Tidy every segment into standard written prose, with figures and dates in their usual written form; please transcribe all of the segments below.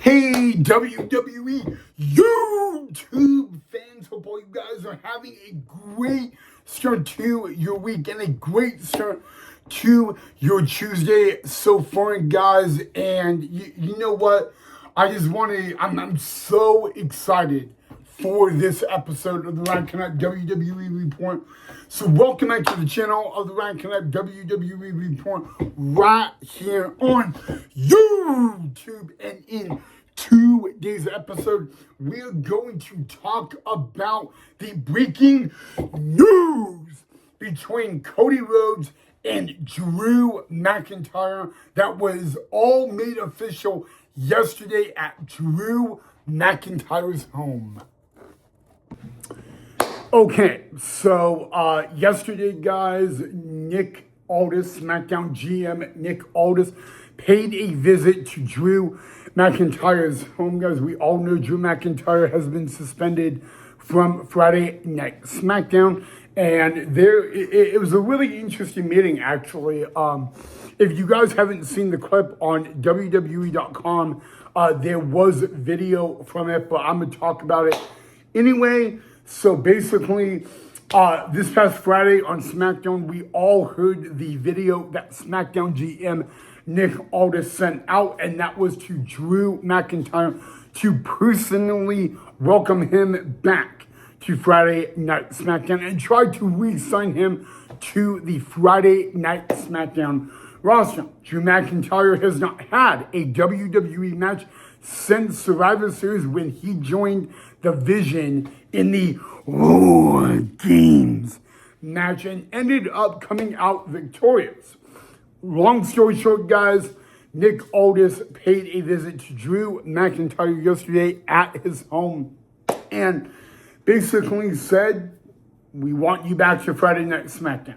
Hey, WWE YouTube fans, hope all you guys are having a great start to your week and a great start to your Tuesday so far, guys. And you know what? I'm so excited for this episode of the Ryan Connect WWE Report. So welcome back to the channel of the Ryan Connect WWE Report right here on YouTube. And in today's episode, we're going to talk about the breaking news between Cody Rhodes and Drew McIntyre that was all made official yesterday at Drew McIntyre's home. Okay, so yesterday, guys, Nick Aldis, SmackDown GM Nick Aldis, paid a visit to Drew McIntyre's home, guys. We all know Drew McIntyre has been suspended from Friday Night SmackDown, and it was a really interesting meeting, actually. If you guys haven't seen the clip on WWE.com, there was video from it, but I'm going to talk about it anyway. So basically, this past Friday on SmackDown, we all heard the video that SmackDown GM Nick Aldis sent out, and that was to Drew McIntyre to personally welcome him back to Friday Night SmackDown and try to re-sign him to the Friday Night SmackDown roster. Drew McIntyre has not had a WWE match since Survivor Series when he joined the Vision in the War Games match and ended up coming out victorious. Long story short, guys, Nick Aldis paid a visit to Drew McIntyre yesterday at his home and basically said, "We want you back to Friday Night SmackDown."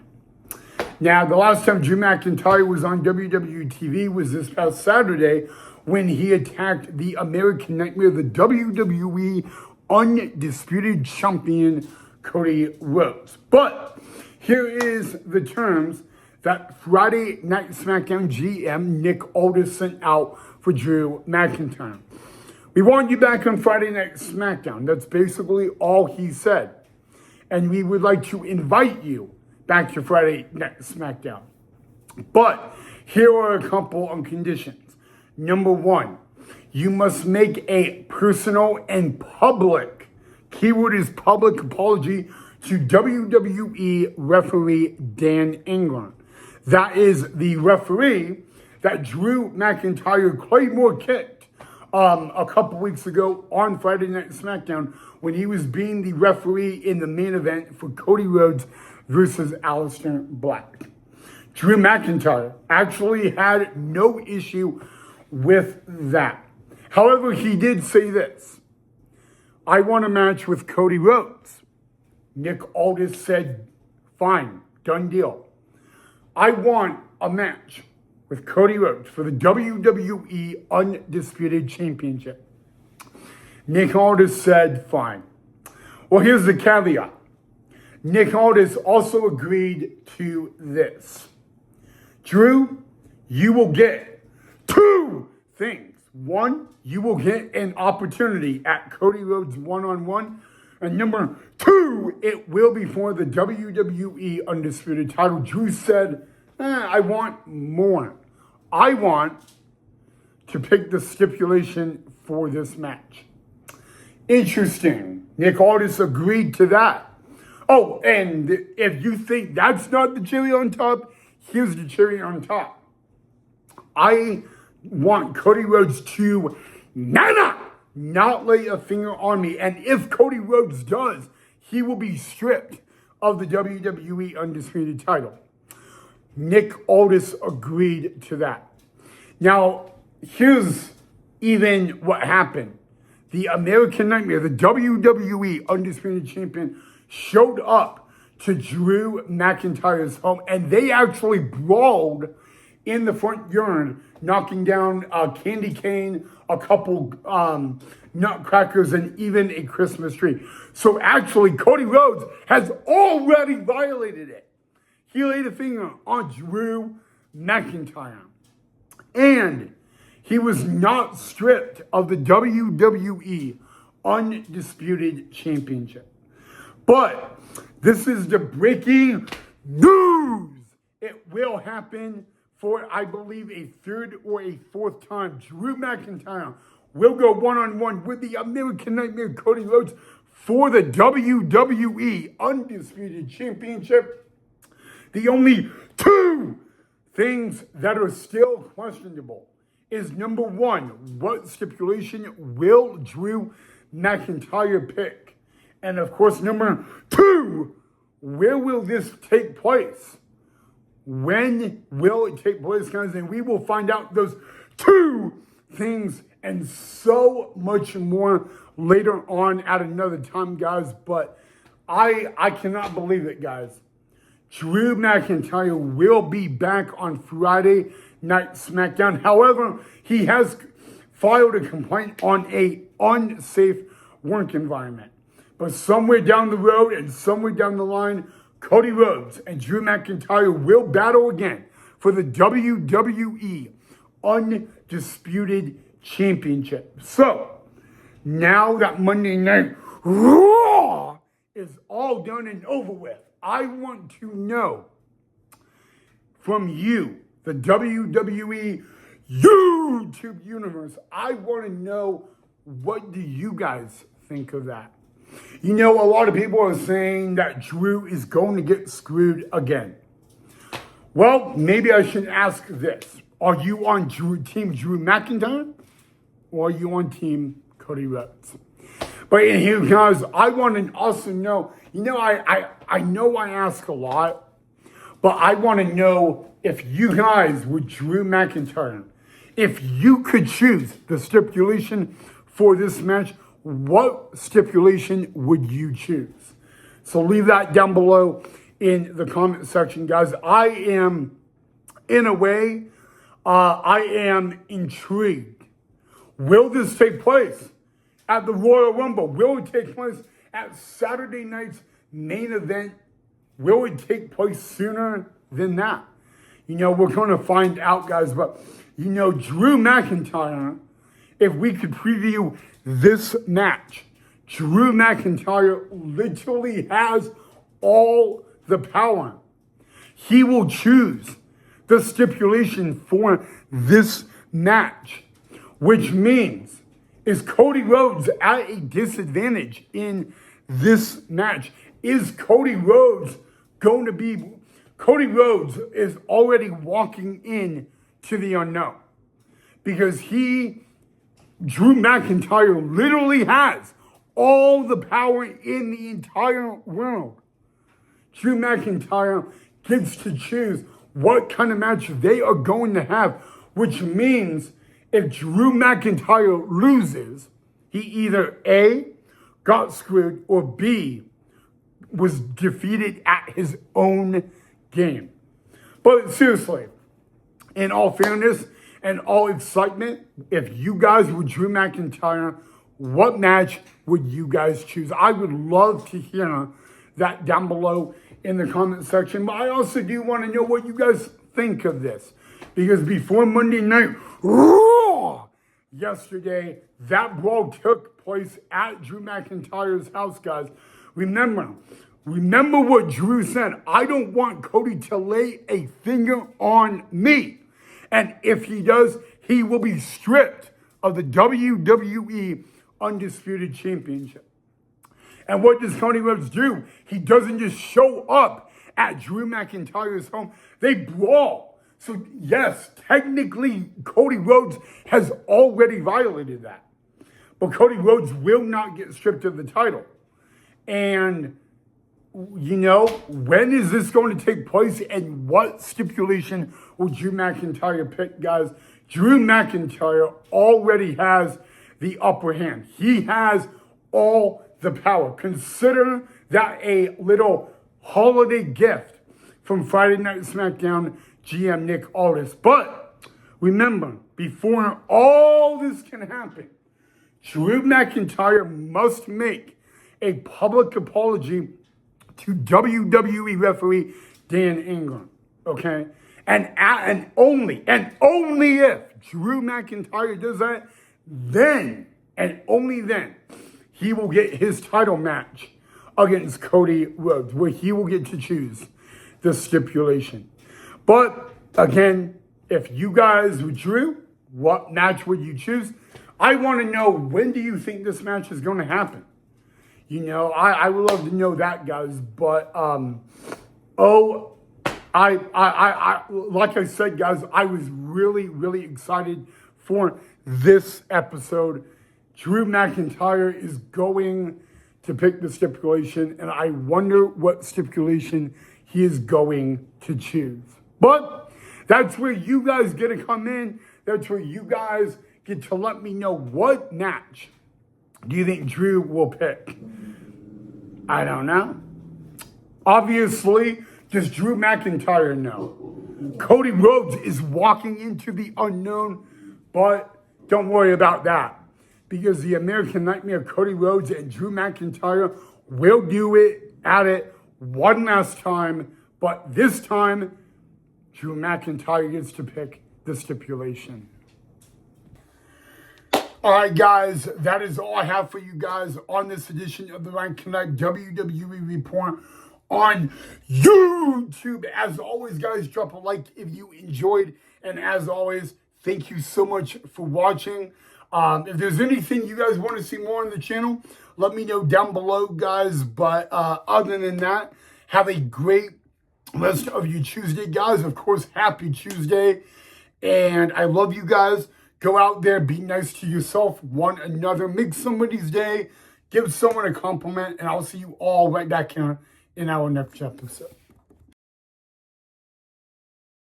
Now, the last time Drew McIntyre was on WWE TV was this past Saturday when he attacked the American Nightmare, the WWE Undisputed Champion, Cody Rhodes. But here is the terms that Friday Night SmackDown GM Nick Aldis sent out for Drew McIntyre. "We want you back on Friday Night SmackDown." That's basically all he said. "And we would like to invite you back to Friday Night SmackDown. But here are a couple of conditions. Number one, you must make a personal and public, keyword is public, apology to WWE referee Dan England." That is the referee that Drew McIntyre Claymore kicked a couple weeks ago on Friday Night SmackDown when he was being the referee in the main event for Cody Rhodes versus Aleister Black. Drew McIntyre actually had no issue with that. However, he did say this: "I want a match with Cody Rhodes." Nick Aldis said, "Fine, done deal. I want a match with Cody Rhodes for the WWE Undisputed Championship." Nick Aldis said, "Fine." Well, here's the caveat. Nick Aldis also agreed to this: "Drew, you will get two things. One, you will get an opportunity at Cody Rhodes one-on-one. And number two, it will be for the WWE Undisputed title." Drew said, "I want more. I want to pick the stipulation for this match." Interesting. Nick Aldis agreed to that. Oh, and if you think that's not the cherry on top, here's the cherry on top. I want Cody Rhodes to not lay a finger on me. And if Cody Rhodes does, he will be stripped of the WWE Undisputed title. Nick Aldis agreed to that. Now, here's even what happened. The American Nightmare, the WWE Undisputed Champion, showed up to Drew McIntyre's home, and they actually brawled in the front yard, knocking down a candy cane, a couple nutcrackers, and even a Christmas tree. So actually, Cody Rhodes has already violated it. He laid a finger on Drew McIntyre. And he was not stripped of the WWE Undisputed Championship. But this is the breaking news. It will happen for, I believe, a third or a fourth time. Drew McIntyre will go one-on-one with the American Nightmare Cody Rhodes for the WWE Undisputed Championship. The only two things that are still questionable is, number one, what stipulation will Drew McIntyre pick? And of course, number two, where will this take place? When will it take place, guys? And we will find out those two things and so much more later on at another time, guys. But I cannot believe it, guys. Drew McIntyre will be back on Friday Night SmackDown. However, he has filed a complaint on a unsafe work environment. But somewhere down the road and somewhere down the line, Cody Rhodes and Drew McIntyre will battle again for the WWE Undisputed Championship. So, now that Monday Night Raw is all done and over with, I want to know from you, the WWE YouTube universe, I want to know, what do you guys think of that? You know, a lot of people are saying that Drew is going to get screwed again. Well, maybe I should ask this. Are you on Team Drew McIntyre? Or are you on Team Cody Rhodes? But here, guys, I want to also know, you know, I know I ask a lot, but I want to know if you guys were Drew McIntyre, if you could choose the stipulation for this match, what stipulation would you choose? So leave that down below in the comment section, guys. I am, in a way, I am intrigued. Will this take place at the Royal Rumble? Will it take place at Saturday night's main event? Will it take place sooner than that? You know, we're going to find out, guys. But, you know, Drew McIntyre, if we could preview this match, Drew McIntyre literally has all the power. He will choose the stipulation for this match, which means, is Cody Rhodes at a disadvantage in this match? Is Cody Rhodes going to be... Cody Rhodes is already walking in to the unknown because Drew McIntyre literally has all the power in the entire world. Drew McIntyre gets to choose what kind of match they are going to have, which means if Drew McIntyre loses, he either A, got screwed, or B, was defeated at his own game. But seriously, in all fairness and all excitement, if you guys were Drew McIntyre, what match would you guys choose? I would love to hear that down below in the comment section. But I also do want to know what you guys think of this. Because before Monday Night Raw yesterday, that brawl took place at Drew McIntyre's house, guys. Remember what Drew said. I don't want Cody to lay a finger on me. And if he does, he will be stripped of the WWE Undisputed Championship. And what does Cody Rhodes do? He doesn't just show up at Drew McIntyre's home. They brawl. So yes, technically, Cody Rhodes has already violated that. But Cody Rhodes will not get stripped of the title. And, you know, when is this going to take place and what stipulation will Drew McIntyre pick, guys? Drew McIntyre already has the upper hand. He has all the power. Consider that a little holiday gift from Friday Night SmackDown GM Nick Aldis. But remember, before all this can happen, Drew McIntyre must make a public apology to WWE referee Dan Ingram, okay? And only if Drew McIntyre does that, then and only then he will get his title match against Cody Rhodes, where he will get to choose the stipulation. But again, if you guys were Drew, what match would you choose? I want to know, when do you think this match is going to happen? You know, I would love to know that, guys. But like I said, guys, I was really, really excited for this episode. Drew McIntyre is going to pick the stipulation, and I wonder what stipulation he is going to choose. But that's where you guys get to come in. That's where you guys get to let me know, what match do you think Drew will pick? I don't know. Obviously, does Drew McIntyre know? Cody Rhodes is walking into the unknown, but don't worry about that, because the American Nightmare, Cody Rhodes and Drew McIntyre, will do it at it one last time, but this time, Drew McIntyre gets to pick the stipulation. All right, guys, that is all I have for you guys on this edition of the Ryan Connect WWE Report on YouTube. As always, guys, drop a like if you enjoyed, and as always, thank you so much for watching. If there's anything you guys want to see more on the channel, let me know down below, guys. But other than that, have a great rest of your Tuesday, guys. Of course, happy Tuesday. And I love you guys. Go out there, be nice to yourself, one another. Make somebody's day. Give someone a compliment. And I'll see you all right back here in our next episode.